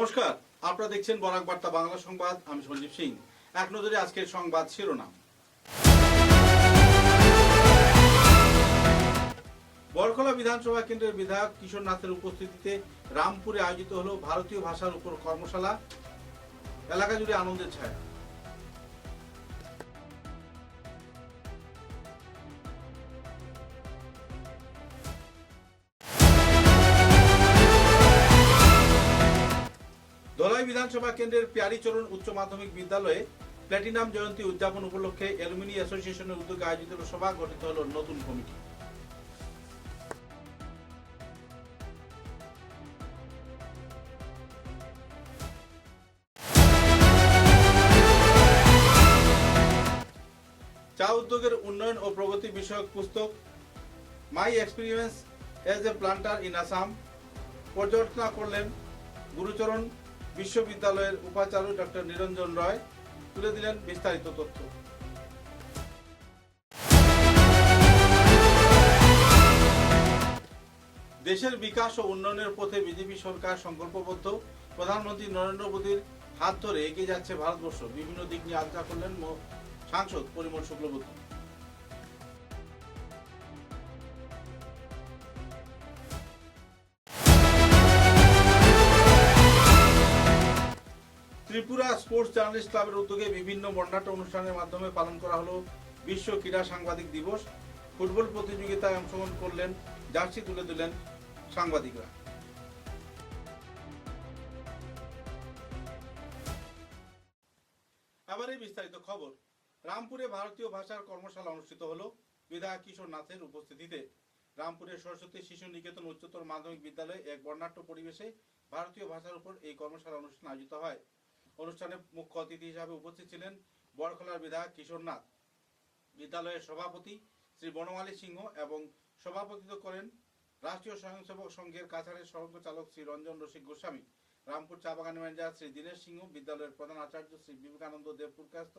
নমস্কার, আপনারা দেখছেন বরাক বার্তা বাংলা সংবাদ। আমি সঞ্জীব সিং। এক নজরে আজকের সংবাদ শিরোনাম। বরখলা বিধানসভা কেন্দ্রের বিধায়ক কিশোর নাথের উপস্থিতিতে রামপুরে আয়োজিত হলো ভারতীয় ভাষার উপর কর্মশালা। এলাকা জুড়ে আনন্দের ছায়া। ধলাই বিধানসভা কেন্দ্রের প্যারীচরণ উচ্চ মাধ্যমিক বিদ্যালয়ে প্ল্যাটিনাম জয়ন্তী উদযাপন উপলক্ষে অ্যালুমিনি অ্যাসোসিয়েশনের উদ্যোগে আয়োজিত সভা গঠিত হল নতুন কমিটি। চা উদ্যোগের উন্নয়ন ও প্রগতি বিষয়ক পুস্তক my experience as a planter in Assam পর্যালোচনা করলেন গুরুচরণ বিশ্ববিদ্যালয়ের উপাচার্য ডক্টর নিরঞ্জন রয়। তুলে দিলেন বিস্তারিত তথ্য। দেশের বিকাশ ও উন্নয়নের পথে বিজেপি সরকার সংকল্পবদ্ধ। প্রধানমন্ত্রী নরেন্দ্র মোদীর হাত ধরে এগিয়ে যাচ্ছে ভারতবর্ষ। বিভিন্ন দিক নিয়ে আলোচনা করলেন সাংসদ পরিমল শুক্লবৈদ্য। ত্রিপুরা স্পোর্টস জার্নালিস্ট ক্লাবের উদ্যোগে বিভিন্ন বর্ণাঢ্য অনুষ্ঠানের মাধ্যমে পালন করা হলো বিশ্ব ক্রীড়া সাংবাদিক দিবস। ফুটবল প্রতিযোগিতায় অংশগ্রহণ করলেন, জার্সি তুলে দিলেন সাংবাদিকরা। এবারে বিস্তারিত খবর। রামপুরে ভারতীয় ভাষার কর্মশালা অনুষ্ঠিত হলো বিধায়ক কিশোর নাথের উপস্থিতিতে। রামপুরের সরস্বতী শিশু নিকেতন উচ্চতর মাধ্যমিক বিদ্যালয়ে এক বর্ণাঢ্য পরিবেশে ভারতীয় ভাষার উপর এই কর্মশালা অনুষ্ঠান আয়োজিত হয়। অনুষ্ঠানে মুখ্য অতিথি হিসাবে উপস্থিত ছিলেন বরখলার বিধায়ক কিশোর নাথ। বিদ্যালয়ের সভাপতি শ্রী বনমালী সিংহ এবং সভাপতিত্ব করেন রাষ্ট্রীয় স্বয়ংসেবক সংঘের কাছাড়ের সহচালক শ্রী রঞ্জন রসিক গোস্বামী, রামপুর চা বাগান ম্যানেজার শ্রী দীনেশ সিংহ, বিদ্যালয়ের প্রধান আচার্য শ্রী বিবেকানন্দ দেবপুরকাস্ত,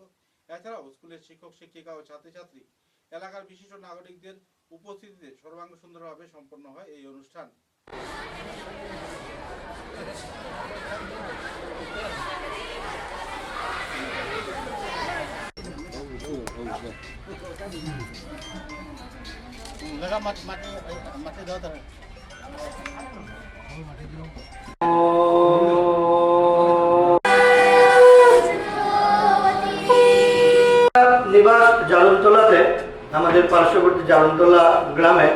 এছাড়াও স্কুলের শিক্ষক শিক্ষিকা ও ছাত্রছাত্রী, এলাকার বিশিষ্ট নাগরিকদের উপস্থিতিতে সর্বাঙ্গ সুন্দরভাবে সম্পন্ন হয় এই অনুষ্ঠান। নিবাস জালনতলাতে, আমাদের পার্শ্ববর্তী জালনতলা গ্রামে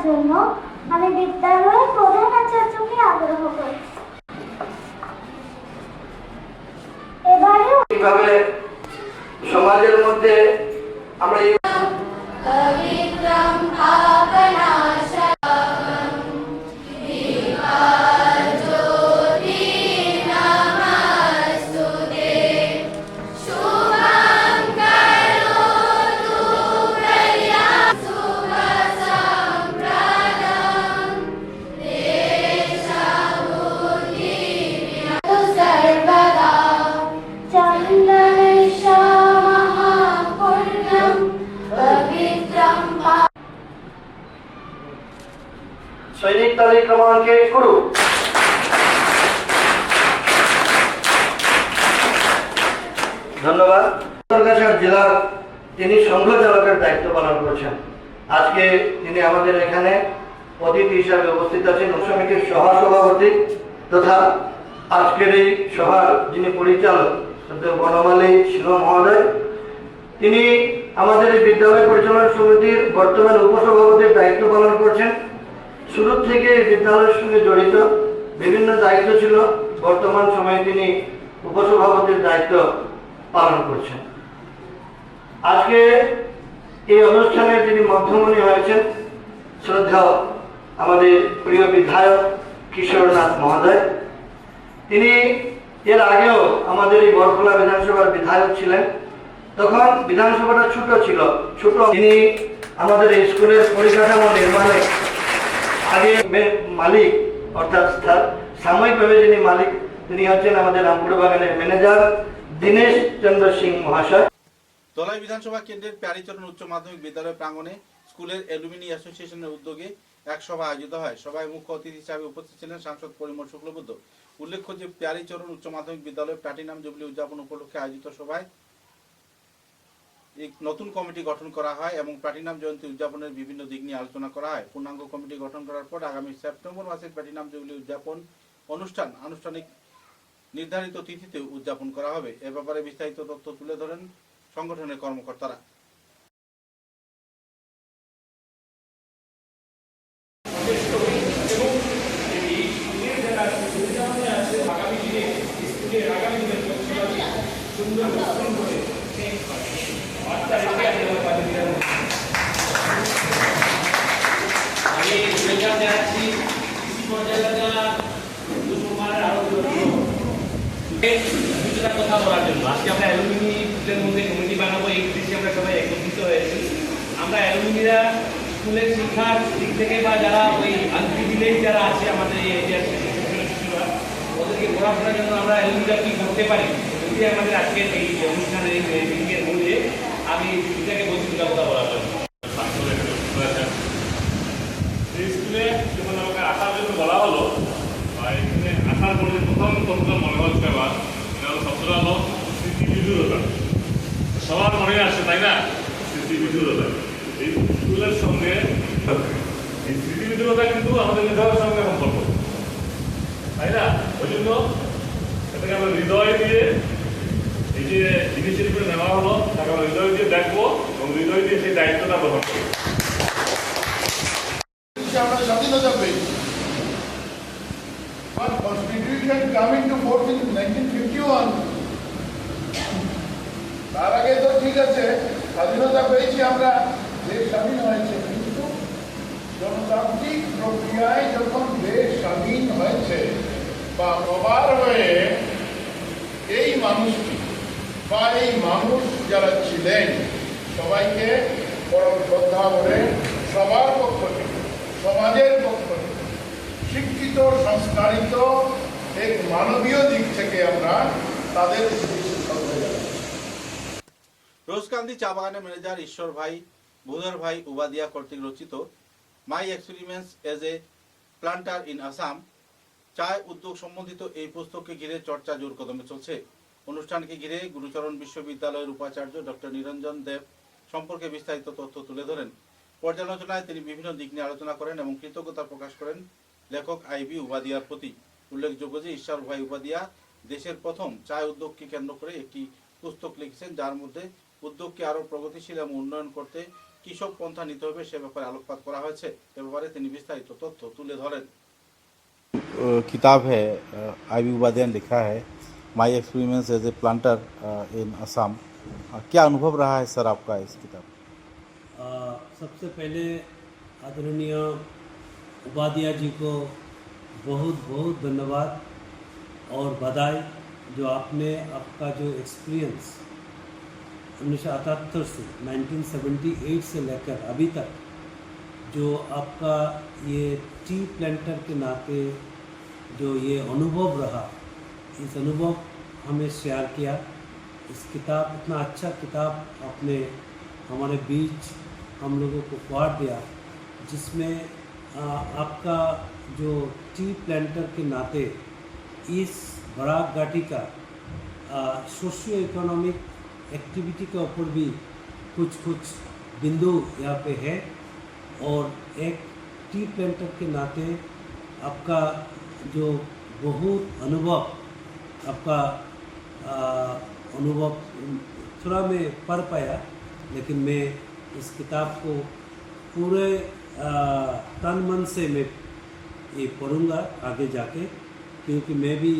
জন্য আমি বিদ্যালয়ের প্রধান আচার্যকে আগ্রহ করেছি। এবারেও কিভাবে সমাজের মধ্যে আমরা সৈনিক তালিক রহমানকে করু। ধন্যবাদ। জেলার তিনি সংঘ চালকের দায়িত্ব পালন করছেন। আজকে তিনি আমাদের এখানে অতিথি হিসাবে উপস্থিত আছেন। সমিতির সহসভাপতি তথা আজকের এই সভার যিনি পরিচালক বনমালী সিংহ মহোদয়, তিনি আমাদের এই বিদ্যালয় পরিচালনা সমিতির বর্তমান উপসভাপতির দায়িত্ব পালন করছেন। শুরু থেকে বিদ্যালয়ের সঙ্গে জড়িত, বিভিন্ন দায়িত্ব ছিল। বর্তমান সময়ে তিনি উপসভাপতির দায়িত্ব পালন করছেন। আজকে এই অনুষ্ঠানে যিনি মধ্যমণি হয়েছেন শ্রদ্ধেয় আমাদের প্রিয় বিধায়ক কিশোর নাথ মহোদয়। তিনি এর আগেও আমাদের এই বরখলা বিধানসভার বিধায়ক ছিলেন। তখন বিধানসভাটা ছোট ছিল। তিনি আমাদের এই স্কুলের পরিকাঠামো নির্মাণে আগে মালিক, অর্থাৎ সাময়িকভাবে যিনি মালিক, তিনি হচ্ছেন আমাদের রামপুর বাগানের ম্যানেজার দীনেশ চন্দ্র সিং মহাশয়। ধলাই বিধানসভা কেন্দ্রের প্যারীচরণ উচ্চ মাধ্যমিক বিদ্যালয় প্রাঙ্গণে স্কুলের অ্যালুমিনি অ্যাসোসিয়েশনের উদ্যোগে এক সভা আয়োজিত হয়। সভায় মুখ্য অতিথি হিসাবে উপস্থিত ছিলেন সাংসদ পরিমল শুক্লবৈদ্য। উল্লেখ্য যে প্যারীচরণ উচ্চ মাধ্যমিক বিদ্যালয়ে প্লাটিনাম জুবলি উদযাপন উপলক্ষে আয়োজিত সভায় এক নতুন কমিটি গঠন করা হয় এবং প্লাটিনাম জয়ন্তী উদযাপনের বিভিন্ন দিক নিয়ে আলোচনা করা হয়। পূর্ণাঙ্গ কমিটি গঠন করার পর আগামী সেপ্টেম্বর মাসে প্লাটিনাম জুবলি উদযাপন অনুষ্ঠান আনুষ্ঠানিক নির্ধারিত তিথিতে উদযাপন করা হবে। এ ব্যাপারে বিস্তারিত তথ্য তুলে ধরেন সংগঠনের কর্মকর্তারা। কথা বলার জন্য আজকে আমরা অ্যালুমিনিদের মধ্যে কমিটি বানাবো, এই উদ্দেশ্যে আমরা সবাই একত্রিত হয়েছি। আমরা অ্যালুমিনিরা স্কুলের শিক্ষার দিক থেকে বা যারা ওই আন্টি ভিলেজ যারা আছে আমাদের এই এরিয়ার শিশুরা, ওদেরকে পড়াশোনার জন্য আমরা অ্যালুমিনিরা কি করতে পারি, যদি আমাদের আজকের এই অনুষ্ঠানের এই মিটিংয়ের মধ্যে আমি এটাকে বলছি দুটা কথা বলার জন্য। এই স্কুলে যেমন আমাকে আসার জন্য বলা হলো, এখানে আসার পরে প্রথম কথা মনে হচ্ছে আমার শব্দটা হলো স্মৃতিবিধুরতা। সবার মনে আসে, তাই না? স্মৃতিবিধুরতা এই স্কুলের সঙ্গে, এই স্মৃতিবিধুরতা কিন্তু আমাদের মেধাবের সঙ্গে সম্পর্ক, তাই না? ওই জন্য এটাকে আমরা হৃদয় দিয়ে এই যে ইনিশিয়েটিভ নেওয়া হলো, তাকে আমরা হৃদয় দিয়ে দেখবো এবং হৃদয় দিয়ে সেই দায়িত্বটা গ্রহণ করবো। আমরা স্বাধীনতা পেয়েছি। But Constitution come into force in 1951. তার আগে তো ঠিক আছে, স্বাধীনতা পেয়েছি আমরা, দেশ স্বাধীন হয়েছে, কিন্তু গণতান্ত্রিক প্রক্রিয়ায় যখন দেশ স্বাধীন হয়েছে বা প্রবার হয়ে এই মানুষটি বা এই মানুষ যারা ছিলেন সবাইকে পরম শ্রদ্ধা করে সবার পক্ষ থেকে, সমাজের পক্ষ থেকে শিক্ষিত সংস্কারিত এক মানবীয় দিক থেকে আমরা তাদের রোজকান্দি চা বাগানের ম্যানেজার ঈশ্বর ভাই ভূধর ভাই উবাদিয়া কর্তৃক রচিত my experiments as a planter in Assam চায় উদ্যোগ সম্বন্ধিত এই পুস্তককে ঘিরে চর্চা জোর কদমে চলছে। অনুষ্ঠানকে ঘিরে গুরুচরণ বিশ্ববিদ্যালয়ের উপাচার্য ডক্টর নিরঞ্জন দেব সম্পর্কে বিস্তারিত তথ্য তুলে ধরেন। পর্যালোচনায় তিনি বিভিন্ন দিক নিয়ে আলোচনা করেন এবং কৃতজ্ঞতা প্রকাশ করেন লেখক আইবি উপাদিয়ার প্রতি। উল্লেখযোগ্য যে ঈশ্বর ভাই উপাদিয়া দেশের প্রথম চায় উদ্যোগকে কেন্দ্র করে একটি পুস্তক লিখেছেন, যার মধ্যে উদ্যোগকে আরো প্রগতিশীল এবং উন্নয়ন করতে কিসব পন্থা নিতে হবে সে ব্যাপারে আলোকপাত করা হয়েছে। এ ব্যাপারে তিনি বিস্তারিত তথ্য তুলে ধরেন। किताब है आईबी उपाध्याय ने लिखा है my experience as a planter in Assam. क्या अनुभव रहा है सर आपका इस किताब? सबसे पहले आदरणीय उपाध्याय जी को बहुत बहुत धन्यवाद और बधाई, जो आपने आपका जो एक्सपीरियंस 1978 से 1978 से लेकर अभी तक जो आपका ये टी प्लांटर के नाते जो ये अनुभव रहा, इस अनुभव हमें शेयर किया। इस किताब, इतना अच्छा किताब आपने हमारे बीच हम लोगों को उपहार दिया, जिसमें आपका जो टी प्लांटर के नाते इस बराक घाटी का सोशियो इकोनॉमिक एक्टिविटी के ऊपर भी कुछ कुछ बिंदु यहाँ पे है, और एक टी प्लांटर के नाते आपका जो बहुत अनुभव, आपका अनुभव थोड़ा मैं पढ़ पाया, लेकिन मैं इस किताब को पूरे तन मन से मैं ये पढ़ूँगा आगे जाके, क्योंकि मैं भी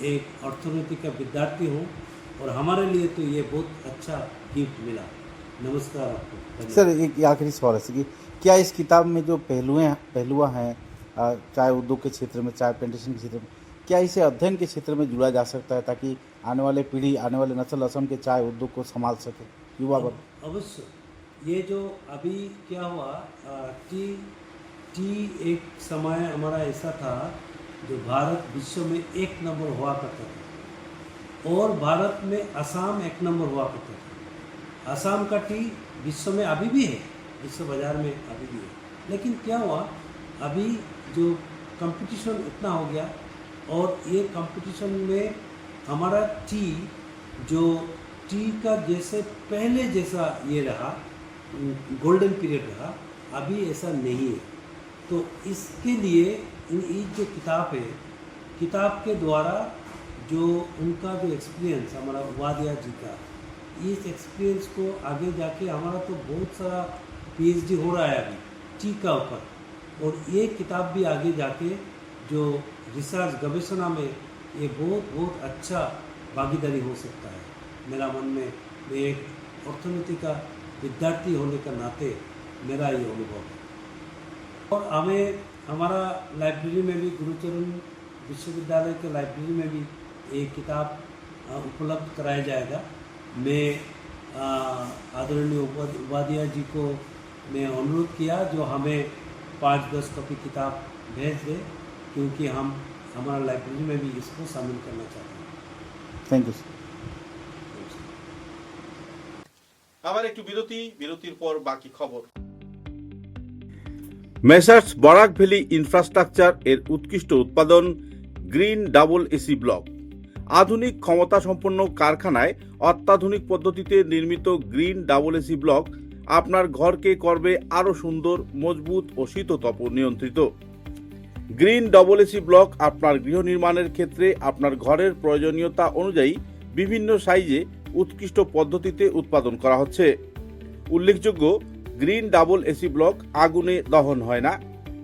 एक अर्थनीति का विद्यार्थी हूँ और हमारे लिए तो ये बहुत अच्छा गिफ्ट मिला। नमस्कार आपको। सर एक आखिरी सवाल है कि क्या इस किताब में जो पहलुआ हैं चाय उद्योग के क्षेत्र में, चाय प्लांटेशन के क्षेत्र में, क्या इसे अध्ययन के क्षेत्र में जुड़ा जा सकता है ताकि आने वाले पीढ़ी, आने वाले नस्ल असम के चाय उद्योग को संभाल सके युवा वर्ग? अवश्य। ये जो अभी क्या हुआ, टी एक समय हमारा ऐसा था जो भारत विश्व में 1 नंबर हुआ करता था, और भारत में असम 1 नंबर हुआ करता था। असम का टी विश्व में अभी भी है, विश्व बाजार में अभी भी है, लेकिन क्या हुआ अभी जो कंपटीशन इतना हो गया और ये कंपटीशन में हमारा टी जो टी का जैसे पहले जैसा ये रहा, गोल्डन पीरियड रहा, अभी ऐसा नहीं है। तो इसके लिए ये जो किताब है, किताब के द्वारा जो उनका जो एक्सपीरियंस हमारा वादिया जी का, इस एक्सपीरियंस को आगे जाके हमारा तो बहुत सारा पीएचडी हो रहा है अभी टी का ऊपर, और ये किताब भी आगे जाके जो रिसर्च गवेषणा में ये बहुत अच्छा भागीदारी हो सकता है। मेरा मन में, मैं एक अर्थनीति का विद्यार्थी होने का नाते मेरा ये अनुभव है। और हमें हमारा लाइब्रेरी में भी, गुरुचरण विश्वविद्यालय के लाइब्रेरी में भी एक किताब उपलब्ध कराया जाएगा। मैं आदरणीय उपाध्याय जी को मैं अनुरोध किया जो हमें 5-10 कॉपी किताब भेज दे, क्योंकि हम हमारा लाइब्रेरी में भी इसको शामिल करना चाहते हैं। Thank you sir. আবার একটু বিরতির পর বাকি খবর। মেসার্স বরাক ভ্যালি ইনফ্রাস্ট্রাকচার এর উৎকৃষ্ট উৎপাদন গ্রিন ডাবল এসি ব্লক। আধুনিক ক্ষমতা সম্পন্ন কারখানায় অত্যাধুনিক পদ্ধতিতে নির্মিত গ্রিন ডাবল এসি ব্লক আপনার ঘরকে করবে আরও সুন্দর, মজবুত ও শীততাপ নিয়ন্ত্রিত। গ্রিন ডাবল এসি ব্লক আপনার গৃহ নির্মাণের ক্ষেত্রে আপনার ঘরের প্রয়োজনীয়তা অনুযায়ী বিভিন্ন সাইজে উৎকৃষ্ট পদ্ধতিতে উৎপাদন করা হচ্ছে। উল্লেখযোগ্য, গ্রিন ডাবল এসি ব্লক আগুনে দহন হয় না।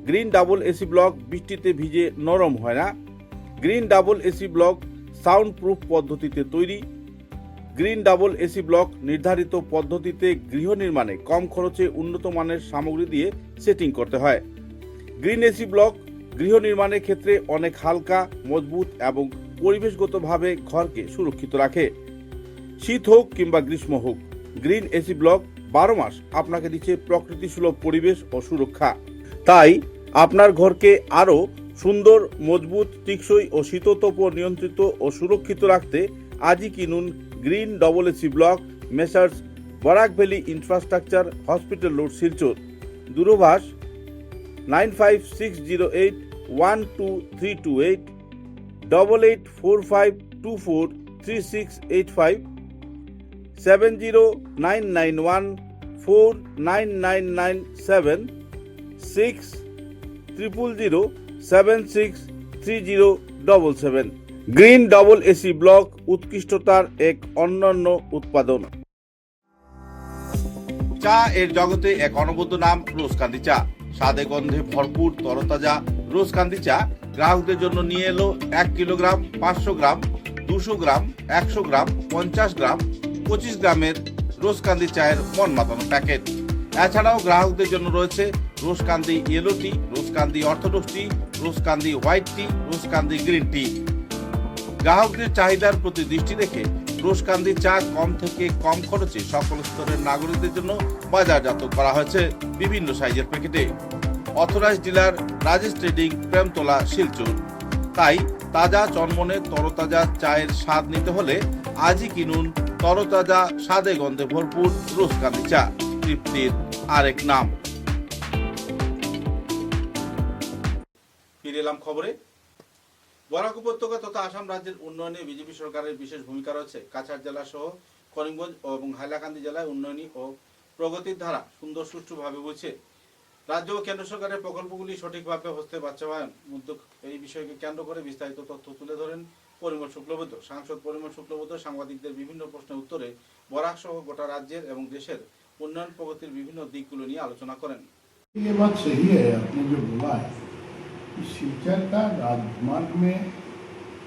গ্রিন ডাবল এসি ব্লক বৃষ্টিতে ভিজে নরম হয় না। Green double AC block sound proof পদ্ধতিতে তৈরি। গ্রিন ডাবল এসি ব্লক নির্ধারিত পদ্ধতিতে গৃহ নির্মাণে কম খরচে উন্নত মানের সামগ্রী দিয়ে সেটিং করতে হয়। গ্রিন এসি ব্লক গৃহ নির্মাণের ক্ষেত্রে অনেক হালকা, মজবুত এবং পরিবেশগতভাবে ঘরকে সুরক্ষিত রাখে। শীত হোক কিংবা গ্রীষ্ম হোক, গ্রিন এসি ব্লক 12 মাস আপনাকে দিচ্ছে প্রকৃতি সুলভ পরিবেশ ও সুরক্ষা। তাই আপনার ঘরকে আরও সুন্দর, মজবুত, টেকসই ও শীততাপ নিয়ন্ত্রিত ও সুরক্ষিত রাখতে আজই কিনুন green double AC block, Messrs Barak valley infrastructure, hospital road, Silchar. দূরভাষ 9560812328, 8845243685, 70991499997, 6000763077। গ্রিন ডাবল এসি ব্লক উৎকৃষ্টতার এক অনন্য উৎপাদন। চা এর জগতে এক অনবদ্য নাম রোজকান্দি চা। স্বাদে গন্ধে ভরপুর তরতাজা রোজকান্দি চা গ্রাহকদের জন্য নিয়ে এলো 1 কিলোগ্রাম, 500 গ্রাম, 200 গ্রাম, 100 গ্রাম, 50 গ্রাম, 25 গ্রামের রোজকান্দি চায়ের মন মাতানো প্যাকেট। এছাড়াও গ্রাহকদের জন্য রয়েছে রোজকান্দি ইয়েলো টি, রোজকান্দি অর্থোডক্স টি, রোজকান্দি হোয়াইট টি, রোজকান্দি গ্রিন টি। গ্রাহকদের চাহিদার প্রতি দৃষ্টি রেখে রোজকান্দি চা কম থেকে কম খরচে সকল স্তরের নাগরিকদের জন্য বাজারজাত করা হয়েছে বিভিন্ন সাইজের প্যাকেটে। Authorised dealer Rajesh trading, Premtala, Silchar. তাই তাজা চনমনে তরতাজা চায়ের স্বাদ নিতে হলে আজই কিনুন তরতাজা, স্বাদে গন্ধে ভরপুর রোজকান্দি চা, তৃপ্তির আরেক নাম। ফিরে এলাম খবরে। বরাক উপত্যকা তথা আসাম রাজ্যের উন্নয়নে বিজেপি সরকারের বিশেষ ভূমিকা রয়েছে। কাছাড় জেলা সহ করিমগঞ্জ এবং হাইলাকান্দি জেলায় উন্নয়নী ও প্রগতির ধারা সুন্দর সুষ্ঠুভাবে বইছে। রাজ্য ও কেন্দ্র সরকারের প্রকল্পগুলি সঠিকভাবে হস্তে বাস্তবায়ন উদ্যোগ এই বিষয়কে কেন্দ্র করে বিস্তারিত তথ্য তুলে ধরেন পরিমল শুক্লবৈদ্য। সাংসদ পরিমল শুক্লবৈদ্য সাংবাদিকদের বিভিন্ন প্রশ্নের উত্তরে বরাক সহ গোটা রাজ্যের এবং দেশের উন্নয়ন প্রগতির বিভিন্ন দিকগুলো নিয়ে আলোচনা করেন। ये बात सही है आपने जो बोला है कि शिलचर का राजमार्ग में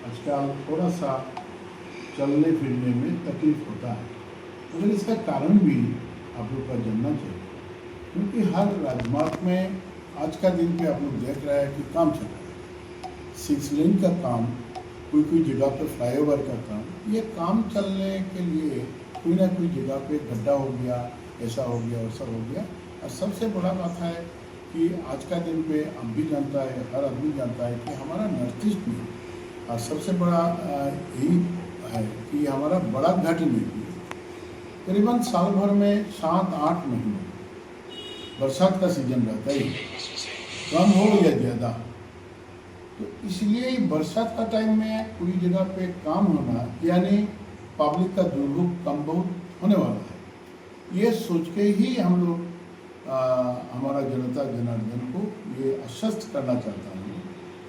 आजकल थोड़ा सा चलने फिरने में तकलीफ होता है, मगर इसका कारण भी आप लोग का जानना चाहिए, क्योंकि हर राजमार्ग में आज का दिन पे आप लोग देख रहे हैं कि काम चल रहा है। 6 लेन का काम, कोई जगह पे फ्लाईओवर का काम, ये काम चलने के लिए कोई ना कोई जगह पे गड्ढा हो गया, ऐसा हो गया, वैसा हो गया। और सबसे बड़ा बात है कि आज का दिन पे हम भी जानता है, हर आदमी जानता है कि हमारा नॉर्थ ईस्ट में और सबसे बड़ा यही है कि हमारा बड़ा घाटी में करीबन साल भर में 7-8 महीने बरसात का सीजन रहता ही, कम हो या ज़्यादा, तो इसलिए बरसात का टाइम में पूरी जगह पे काम होना यानी पब्लिक का दुर्भोग कम बहुत होने वाला है। ये सोच के ही हम लोग हमारा जनता जनार्दन को ये आश्वस्त करना चाहता हूँ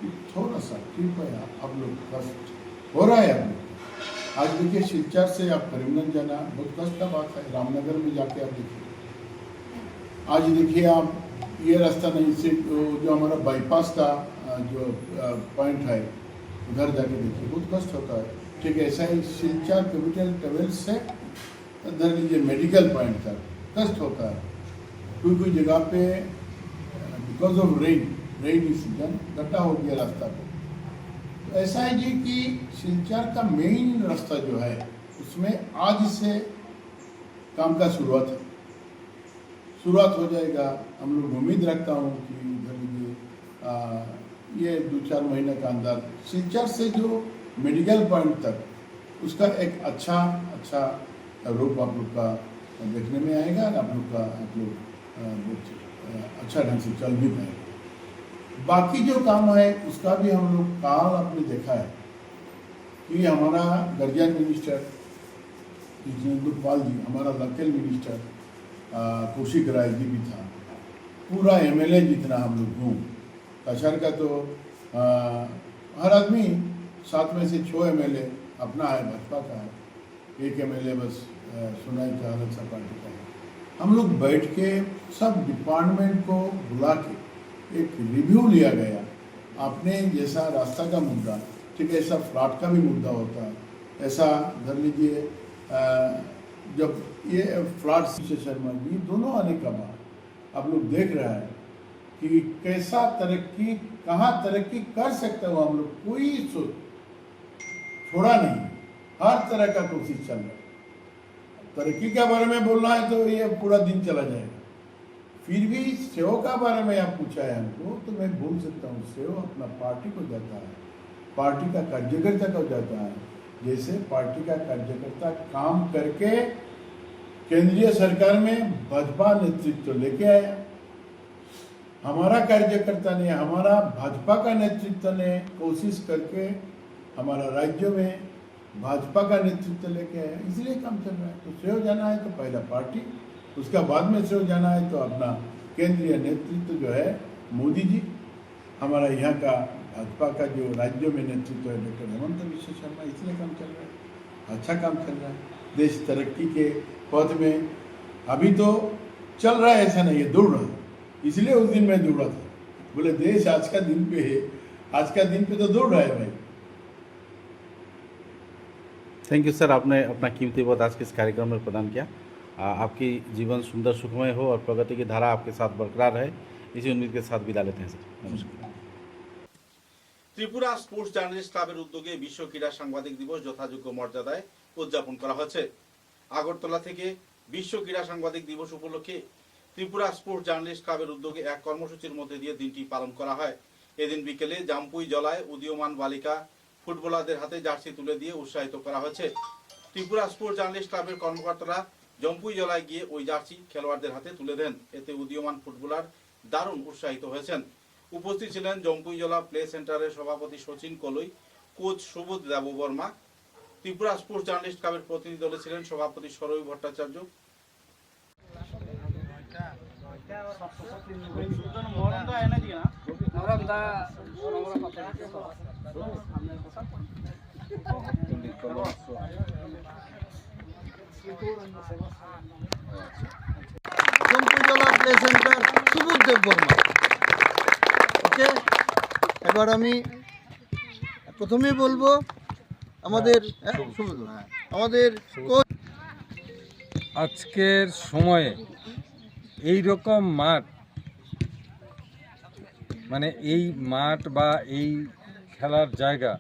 कि थोड़ा सा कृपया आप लोग कष्ट हो रहा है। आप लोग आज देखिए सिलचर से आप करीमगंज जाना बहुत कष्ट का बात है, रामनगर में जाके आप देखिए। आज देखिए आप ये रास्ता नहीं से जो हमारा बाईपास का जो पॉइंट है उधर जाके देखिए बहुत कष्ट होता है। ठीक है, ऐसा ही सिलचर कैपिटल ट्रेवल्स से इधर लीजिए मेडिकल पॉइंट तक कष्ट होता है। कोई जगह पे बिकॉज ऑफ रेन सीजन गड्ढा हो गया रास्ता पे। तो ऐसा है जी कि सिलचर का मेन रास्ता जो है उसमें आज से काम का शुरुआत हो जाएगा। हम लोग उम्मीद रखता हूँ कि ये 2-4 महीने का अंदर सिलचर से जो मेडिकल पॉइंट तक उसका एक अच्छा रूप आप लोग का देखने में आएगा और आप लोग अच्छा ढंग से चल भी पाएगा। बाकी जो काम है उसका भी हम लोग काल आपने देखा है कि हमारा गर्जियन मिनिस्टर जितेंद्र पाल जी, हमारा लोकल मिनिस्टर कौशिक राय जी भी था, पूरा एमएलए जितना हम लोग हूँ कशर का तो हर आदमी 7 में से 6 एमएलए अपना है, भाजपा का है, 1 एमएलए बस सुनाई का अलग सा पार्टी का है। हम लोग बैठ के सब डिपार्टमेंट को बुला के एक रिव्यू लिया गया। आपने जैसा रास्ता का मुद्दा, ठीक है, ऐसा फ्लैट का भी मुद्दा होता है। ऐसा धर लीजिए जब ये फ्लैट से शर्मा जी दोनों आने का बाद आप लोग देख रहा है कि कैसा तरक्की, कहाँ तरक्की कर सकता हो हम लोग, कोई सोच छोड़ा नहीं, हर तरह का कोशिश चल रहा है। तरक्की के बारे में बोलना है तो ये पूरा दिन चला जाएगा। फिर भी सेव का बारे में आप पूछा है हमको, तो मैं बोल सकता हूँ सेव अपना पार्टी को जाता है, पार्टी का कार्यकर्ता को जाता है। जैसे पार्टी का कार्यकर्ता काम करके केंद्रीय सरकार में भाजपा नेतृत्व लेके आया, हमारा कार्यकर्ता ने, हमारा भाजपा का नेतृत्व ने कोशिश करके हमारा राज्य में भाजपा का नेतृत्व लेके आया, इसलिए काम चल रहा है। तो सेव जाना है तो पहला पार्टी, उसका बाद में सेव जाना है तो अपना केंद्रीय नेतृत्व जो है मोदी जी, हमारा यहाँ का भाजपा का जो राज्य में नेतृत्व है डॉक्टर हेमंत विश्व शर्मा, इसलिए काम चल रहा है, अच्छा काम चल रहा है। देश तरक्की के पथ में अभी तो चल रहा है, ऐसा नहीं है, दौड़ रहा है। इसलिए उस दिन मैं दौड़ा था, बोले देश आज का दिन पे है, आज का दिन पे तो दौड़ रहा है भाई। थैंक यू सर, आपने अपना कीमती वक्त आज के इस कार्यक्रम में प्रदान किया। आपकी जीवन सुंदर सुखमय हो और प्रगति की धारा आपके साथ बरकरार रहे, इसी उम्मीद के साथ विदा लेते हैं सर। नमस्कार। ত্রিপুরা স্পোর্টস জার্নালিস্ট ক্লাবের উদ্যোগে বিশ্ব ক্রীড়া সাংবাদিক দিবস যথাযোগ্য মর্যাদায় উদযাপন করা হয়েছে। আগরতলা থেকে বিশ্ব ক্রীড়া সাংবাদিক দিবস উপলক্ষে ত্রিপুরা স্পোর্টস জার্নালিস্ট ক্লাবের উদ্যোগে এক কর্মসূচির মধ্যে দিয়ে দিনটি পালন করা হয়। এদিন বিকেলে জাম্পুই জলায় উদীয়মান বালিকা ফুটবলারদের হাতে জার্সি তুলে দিয়ে উৎসাহিত করা হয়েছে। ত্রিপুরা স্পোর্টস জার্নালিস্ট ক্লাবের কর্মকর্তারা জম্পুই জলায় গিয়ে ওই জার্সি খেলোয়াড়দের হাতে তুলে দেন। এতে উদীয়মান ফুটবলার দারুণ উৎসাহিত হয়েছেন। উপস্থিত ছিলেন জম্পুইজলা প্লে সেন্টারের সভাপতি Sachin Kaloi, coach Subodh Debbarma. Tripura sports journalist ক্লাবের প্রতিনিধি দলে ছিলেন সভাপতি Sarai Bhattacharya. Jampuijala play centre Subodh Debbarma. Okay, এবার আমি প্রথমেই বলবো আমাদের কোচ। আজকের সময়ে এই রকম মাঠ, মানে এই মাঠ বা এই খেলার জায়গা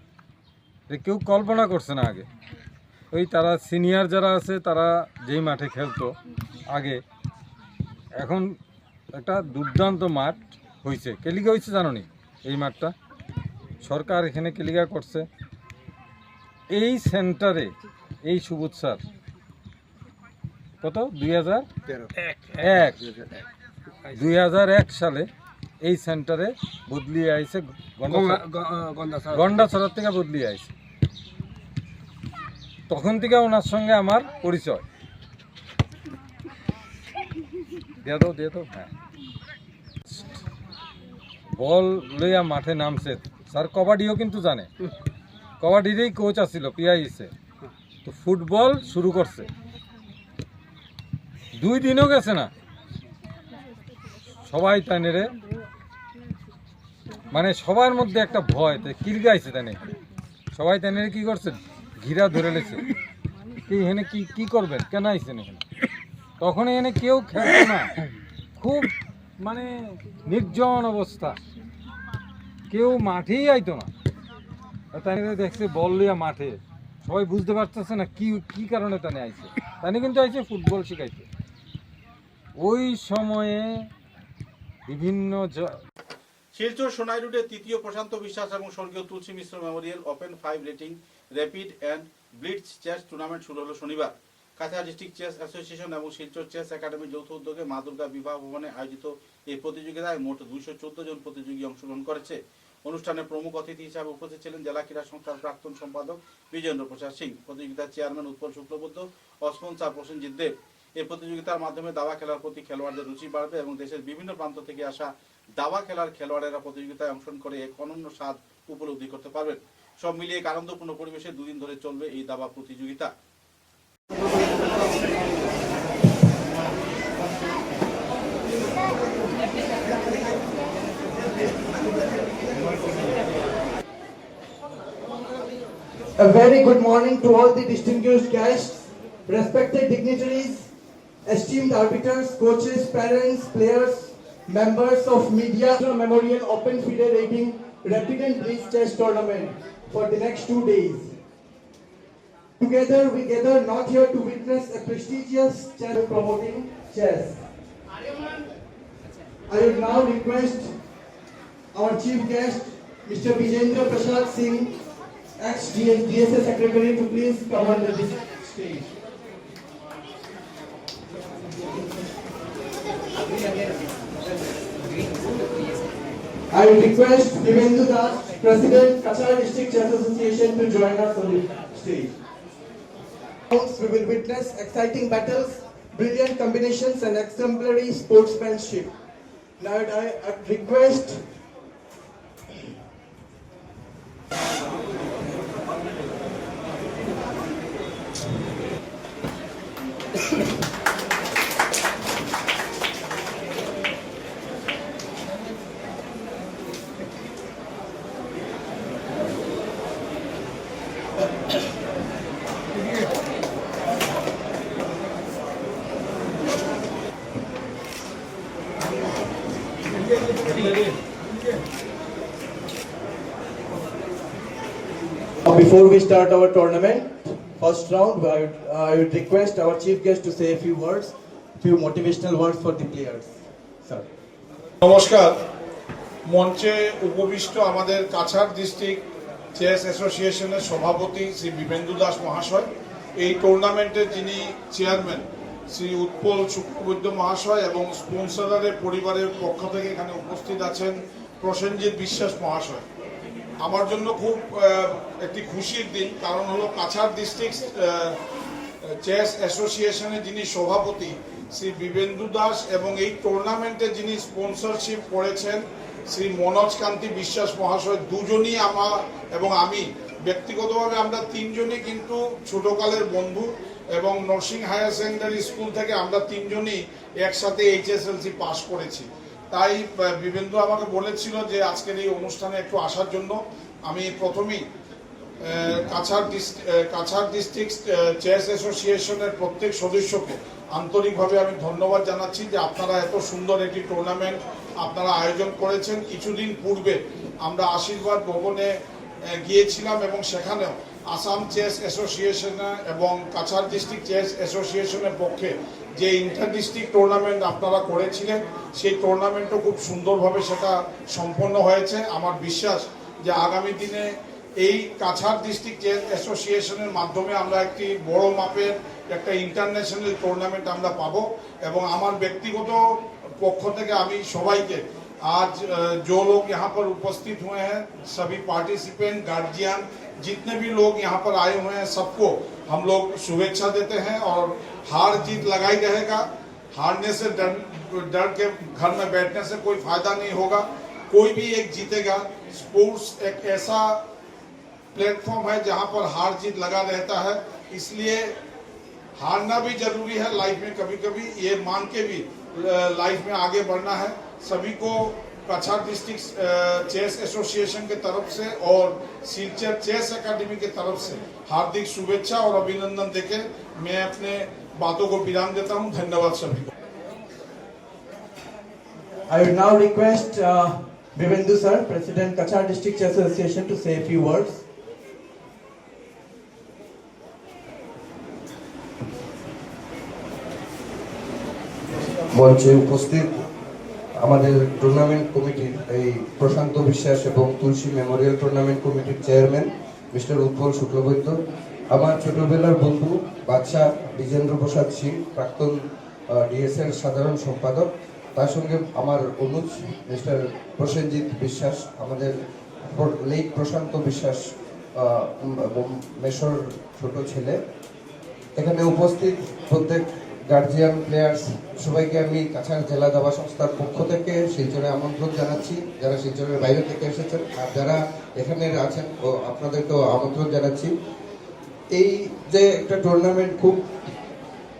কেউ কল্পনা করছে না আগে। ওই তারা সিনিয়র যারা আছে তারা যেই মাঠে খেলতো আগে, এখন একটা দুর্দান্ত মাঠ হয়েছে। কেলিগা হয়েছে জানো নি? এই মাঠটা সরকার এখানে কেলিগা করছে। এই সেন্টারে এই সুবোধ স্যার কত 2001 সালে এই সেন্টারে বদলিয়ে আইছে, গন্ডাছড়ার থেকে বদলিয়ে আইছে। তখন থেকে ওনার সঙ্গে আমার পরিচয়। দিয়ে দাও হ্যাঁ। বল লইয়া মাঠে নামছে, স্যার কবাডিও কিন্তু জানে, কবাডিরই কোচ আছিল পিআইসে, তো ফুটবল শুরু করছে, 2 দিনও গেছে না, সবাই তানেরে মানে সবার মধ্যে একটা ভয় কিলগাইছে, তানে সবাই তানেরে কি করছে, ঘিরা ধরে লেছে, কি এখানে কি করবেন, কেন আইছেন এখানে। তখন এখানে কেউ খেলতো না, খুব মানে নির্জন অবস্থা, কেউ মাঠেই আইতো না। তাই দেখছে বল লিয়া মাঠে, সবাই বুঝতে পারতেছে না কি কারণে তানে আইছে, তানে কিন্তু আইছে ফুটবল শিখাইতে। ওই সময়ে বিভিন্ন শিলচর সোনাই রোডে তৃতীয় প্রশান্ত বিশ্বাস এবং স্বর্গীয় Tulsi Mishra memorial open 5 rating rapid and blitz chess tournament শুরু হলো শনিবার। কাছাড় ডিস্ট্রিক্ট চেস অ্যাসোসিয়েশন এবং শিলচর চেস একাডেমির যৌথ উদ্যোগে মা দুর্গা বিবাহ ভবনে আয়োজিত এই প্রতিযোগিতায় মোট 214 জন প্রতিযোগী অংশগ্রহণ করেছে। অনুষ্ঠানে প্রমুখ অতিথি হিসাবে উপস্থিত ছিলেন জেলা ক্রীড়া সংস্থার প্রাক্তন সম্পাদক বিজেন্দ্র প্রসাদ সিং, প্রতিযোগিতার চেয়ারম্যান উৎপল শুক্লবৈদ্য ও স্পন্সর প্রসেনজিৎ দেব। এই প্রতিযোগিতার মাধ্যমে দাবা খেলার প্রতি খেলোয়াড়দের রুচি বাড়বে এবং দেশের বিভিন্ন প্রান্ত থেকে আসা দাবা খেলার খেলোয়াড়েরা প্রতিযোগিতায় অংশগ্রহণ করে এক অনন্য স্বাদ উপলব্ধি করতে পারবেন। সব মিলিয়ে এক আনন্দপূর্ণ পরিবেশে 2 দিন ধরে চলবে এই দাবা প্রতিযোগিতা। A very good morning to all the distinguished guests, respected dignitaries, esteemed arbiters, coaches, parents, players, members of media. Memorial Open FIDE Rating Rapid and Blitz Chess Tournament for the next 2 days. Together we gather not here to witness a prestigious chess promoting chess. I would now request our chief guest, Mr. Bijendra Prasad Singh, ex-DSA Secretary, to please come on the stage. I request Divendu Das, President, Kachar District Chess Association, to join us on the stage. We will witness exciting battles, brilliant combinations, and exemplary sportsmanship. Now I request before we start our tournament, first round, I would request our chief guest to say a few words, few motivational words for the players. Sir. নমস্কার। মঞ্চে উপবিষ্ট আমাদের Cachar district chess অ্যাসোসিয়েশনের সভাপতি শ্রী বিবেন্দু দাস মহাশয়, এই টুর্নামেন্টের যিনি চেয়ারম্যান শ্রী উৎপল শুক্লবৈদ্য মহাশয় এবং স্পন্সরের পরিবারের পক্ষ থেকে এখানে উপস্থিত আছেন প্রসেনজিৎ বিশ্বাস মহাশয়। আমার জন্য খুব একটি খুশির দিন, কারণ হলো কাছাড় ডিস্ট্রিক্ট চেস অ্যাসোসিয়েশনের যিনি সভাপতি শ্রী বিবেন্দু দাস এবং এই টুর্নামেন্টে যিনি স্পন্সরশিপ করেছেন শ্রী মনোজ কান্তি বিশ্বাস মহাশয়, দুজনই আমার এবং আমি ব্যক্তিগতভাবে আমরা 3 জনই কিন্তু ছোটকালের বন্ধু এবং নরসিং হায়ার সেকেন্ডারি স্কুল থেকে আমরা 3 জনই একসাথে HSLC পাস করেছি। তাই বিবেন্দু আমাকে বলেছিল যে আজকের এই অনুষ্ঠানে একটু আসার জন্য। আমি প্রথমেই কাছাড় ডিস্ট্রিক্ট চেস অ্যাসোসিয়েশনের প্রত্যেক সদস্যকে আন্তরিকভাবে আমি ধন্যবাদ জানাচ্ছি যে আপনারা এত সুন্দর একটি টুর্নামেন্ট আপনারা আয়োজন করেছেন। কিছুদিন পূর্বে আমরা আশীর্বাদ ভবনে গিয়েছিলাম এবং সেখানেও আসাম চেস অ্যাসোসিয়েশন এবং কাছাড় ডিস্ট্রিক্ট চেস অ্যাসোসিয়েশনের পক্ষে যে ইন্টার ডিস্ট্রিক্ট টুর্নামেন্ট আপনারা করেছিলেন সেই টুর্নামেন্টও খুব সুন্দরভাবে সেটা সম্পন্ন হয়েছে। আমার বিশ্বাস যে আগামী দিনে এই কাছাড় ডিস্ট্রিক্ট চেস অ্যাসোসিয়েশনের মাধ্যমে আমরা একটি বড় মাপের একটা ইন্টারন্যাশনাল টুর্নামেন্ট আমরা পাবো এবং আমার ব্যক্তিগত পক্ষ থেকে আমি সবাইকে आज जो लोग यहाँ पर उपस्थित हुए हैं, सभी पार्टिसिपेंट, गार्जियन, जितने भी लोग यहाँ पर आए हुए हैं, सबको हम लोग शुभेच्छा देते हैं। और हार जीत लगाई रहेगा। हारने से डर के घर में बैठने से कोई फायदा नहीं होगा। कोई भी एक जीतेगा। स्पोर्ट्स एक ऐसा प्लेटफॉर्म है जहाँ पर हार जीत लगा रहता है, इसलिए हारना भी जरूरी है लाइफ में। कभी कभी ये मान के भी लाइफ में आगे बढ़ना है। सभी को कछार डिस्ट्रिक्ट चेस एसोसिएशन के तरफ से और सिलचर चेस एकेडमी के तरफ से हार्दिक शुभेच्छा और अभिनंदन देके मैं अपने बातों को विराम देता हूं। धन्यवाद सभी को। I would now request Vivendu sir, President Kachar District Chess Association, to say a few words. মঞ্চে উপস্থিত আমাদের টুর্নামেন্ট কমিটির এই প্রশান্ত বিশ্বাস এবং তুলসী মেমোরিয়াল টুর্নামেন্ট কমিটির চেয়ারম্যান মিস্টার উৎপল শুক্লবৈদ্য, আমার ছোটবেলার বন্ধু বাদশাহ বিজেন্দ্র প্রসাদ সিং, প্রাক্তন ডিএসএল সাধারণ সম্পাদক, তার সঙ্গে আমার অনুজ মিস্টার প্রসেনজিৎ বিশ্বাস, আমাদের লেট প্রশান্ত বিশ্বাস মেশর ছোট ছেলে, এখানে উপস্থিত প্রত্যেক গার্জিয়ান, প্লেয়ার্স, সবাইকে আমি কাছাড় জেলা দাবা সংস্থার পক্ষ থেকে শিলচরে আমন্ত্রণ জানাচ্ছি, যারা শিলচরের বাইরে থেকে এসেছেন, আর যারা এখানে আছেন আপনাদেরকেও আমন্ত্রণ জানাচ্ছি। এই যে একটা টুর্নামেন্ট খুব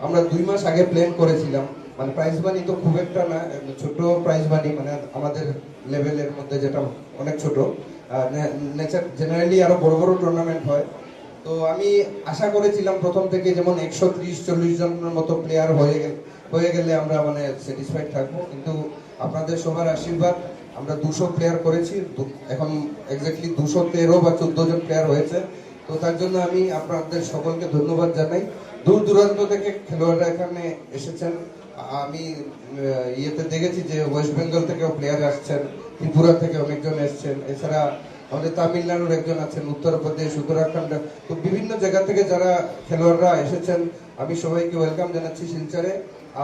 আমরা 2 মাস আগে প্ল্যান করেছিলাম, মানে প্রাইজ মানি তো খুব একটা না, ছোট প্রাইজ মানি, মানে আমাদের লেভেলের মধ্যে যেটা অনেক ছোট, নেচার জেনারেলি আরো বড় বড় টুর্নামেন্ট হয়। তো আমি আশা করেছিলাম প্রথম থেকে যেমন 130-40 জনের মতো প্লেয়ার হয়ে গেলে আমরা মানে স্যাটিসফাইড থাকবো, কিন্তু আপনাদের সবার আশীর্বাদ আমরা 200 প্লেয়ার করেছি, এখন এক্স্যাক্টলি 213 বা 14 জন প্লেয়ার হয়েছে। তো তার জন্য আমি আপনাদের সকলকে ধন্যবাদ জানাই। দূর দূরান্ত থেকে খেলোয়াড়রা এখানে এসেছেন। আমি ইয়েতে দেখেছি যে ওয়েস্ট বেঙ্গল থেকেও প্লেয়ার আসছেন, ত্রিপুরা থেকে অনেকজন এসছেন, এছাড়া আমাদের তামিলনাড়ুর একজন আছেন, উত্তরপ্রদেশ, উত্তরাখণ্ড, তো বিভিন্ন জায়গা থেকে যারা খেলোয়াড়রা এসেছেন আমি সবাইকে ওয়েলকাম জানাচ্ছি শিলচরে।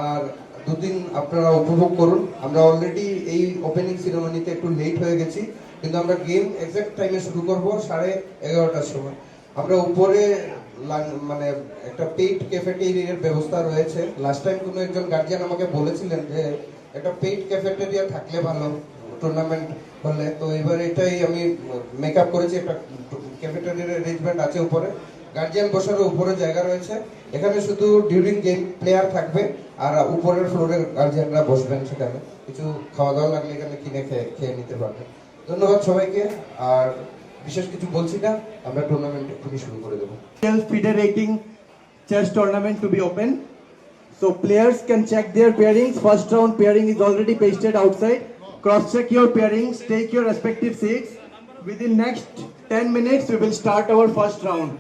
আর 2 দিন আপনারা উপভোগ করুন। আমরা অলরেডি এই ওপেনিং সিরিমনিতে একটু লেট হয়ে গেছি, কিন্তু আমরা গেম এক্সাক্ট টাইমে শুরু করবো 11:30টার সময়। আমরা উপরে মানে একটা পেইড ক্যাফেটেরিয়ার ব্যবস্থা রয়েছে। লাস্ট টাইম কোনো একজন গার্জিয়ান আমাকে বলেছিলেন যে একটা পেইড ক্যাফেটেরিয়া থাকলে ভালো টুর্নামেন্ট হলে, তো এবার এটাই আমি মেকআপ করেছি। একটা ক্যাফেটেরিয়ার অ্যারেঞ্জমেন্ট আছে উপরে, গার্জিয়ান বসারও উপরে জায়গা রয়েছে। এখানে শুধু ডিউরিং গেম প্লেয়ার থাকবে আর উপরের ফ্লোরের গার্জিয়ানরা বসবেন, সেখানে কিছু খাওয়া দাওয়া লাগলে এখানে কিনে খেয়ে নিতে পারবেন। ধন্যবাদ সবাইকে। আর বিশেষ কিছু বলছি না, আমরা টুর্নামেন্ট এখনই শুরু করে দেবো। FIDE rating chess tournament to be open, so players can check their pairings. First round pairing is already pasted outside. Cross check your pairings, take your respective seats. Within next 10 minutes we will start our first round.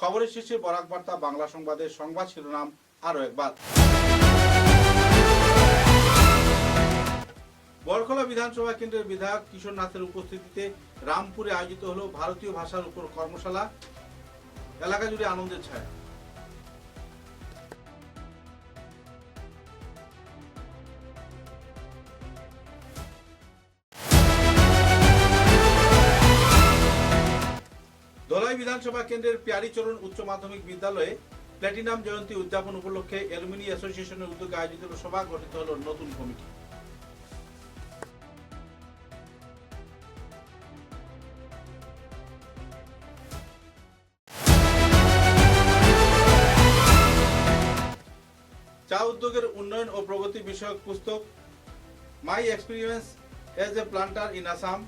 খবরের শেষে বরাক বার্তা বাংলা সংবাদের সংবাদ শিরোনাম আরো একবার। বরখলা বিধানসভা কেন্দ্রের বিধায়ক কিশোর নাথের উপস্থিতিতে রামপুরে আয়োজিত হলো ভারতীয় ভাষার উপর কর্মশালা। এলাকা জুড়ে আনন্দের ছায়া। ধলাই বিধানসভা কেন্দ্রের পিয়ারিচরণ উচ্চ মাধ্যমিক বিদ্যালয়ে প্ল্যাটিনাম জয়ন্তী উদযাপন উপলক্ষে অ্যালুমিনি অ্যাসোসিয়েশনের উদ্যোগে আয়োজিত সভা গঠিত হল নতুন কমিটি। চা উদ্যোগের উন্নয়ন ও প্রগতি বিষয়ক পুস্তক my experience as a planter in Assam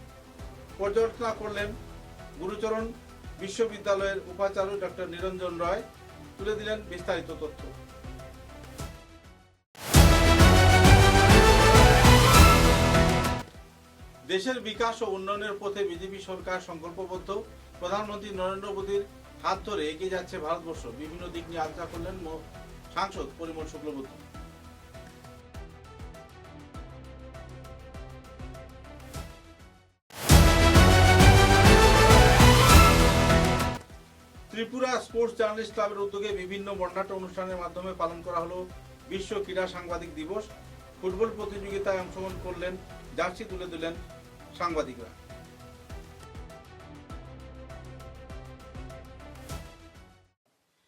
পর্যালোচনা করলেন গুরুচরণ বিশ্ববিদ্যালয়ের উপাচার্য ডক্টর নিরঞ্জন রায়। তুলে দিলেন বিস্তারিত তথ্য। দেশের বিকাশ ও উন্নয়নের পথে বিজেপি সরকার সংকল্পবদ্ধ। প্রধানমন্ত্রী নরেন্দ্র মোদীর হাত ধরে এগিয়ে যাচ্ছে ভারতবর্ষ। বিভিন্ন দিক নিয়ে আলোচনা করলেন সাংসদ পরিমল শুক্লবৈদ্য। ত্রিপুরা স্পোর্টস জার্নালিস্ট ক্লাবের উদ্যোগে বিভিন্ন বর্ণাঢ্য অনুষ্ঠানের মাধ্যমে পালন করা হলো বিশ্ব ক্রীড়া সাংবাদিক দিবস। ফুটবল প্রতিযোগিতায় অংশগ্রহণ করলেন, জার্সি তুলে দিলেন সাংবাদিকরা।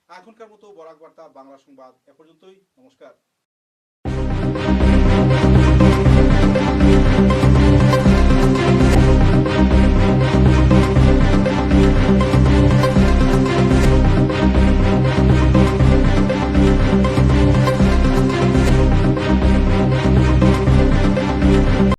এখনকার মতো বরাক বার্তা বাংলা সংবাদ এ পর্যন্তই। নমস্কার।